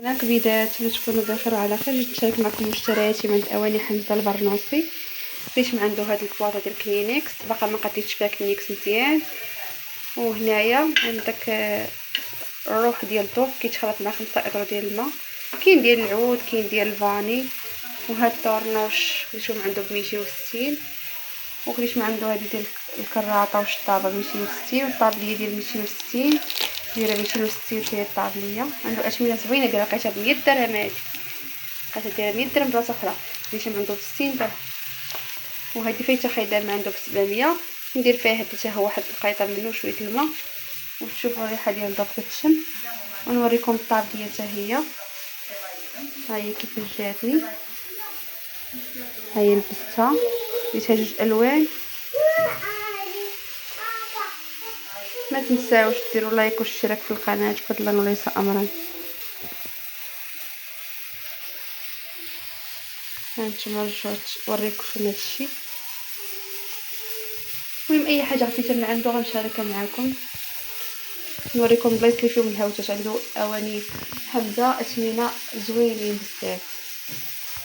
انا كبيدات باش تكونوا بخير وعلى خير. جيت نشارك معكم مشترياتي من اواني حمزه البرنوسي. ليش ما عنده هاد الكواطه ديال كلينكس، باقا ما قديتش فيها كلينكس مزيان. وهنايا عندك الروح ديال الضوف كيتخلط مع 5 اطرو ديال الماء. كاين ديال العود، كاين ديال الفاني. وهاد الطورنوش اللي ما عنده ب 260. وكليش ما عنده هادي ديال الكراطه والشطابه 260، والطابليه ديال 260 دايره 260 حتى هي الطابليه. عنده اثمنه زوينه دايره لقيتها ب 100 درهم. هادي لقيتها دايره 100 درهم بلاصه اخرى اللي ما عنده ب 60 درهم. وهذه فايته خايده عنده ب 700. ندير فيها حتى هو واحد القيطه منه شويه الماء. وتشوفوا الريحه ديال الضوء كتشم. ونوريكم الطابليه حتى هي، ها هي كيفاش جاتني. ها هي لبستها، درتها جوج الوان. ما تنساوش ديروا لايك واشتراك في القناه فضلا وليس امرا. هانتوما رجعت نوريكم هادشي. المهم اي حاجه عطيتها من عنده غنشاركها معكم. نوريكم البلايص اللي فيهم الهوتات. عنده اواني حمزه اثمنه زوينين بزاف.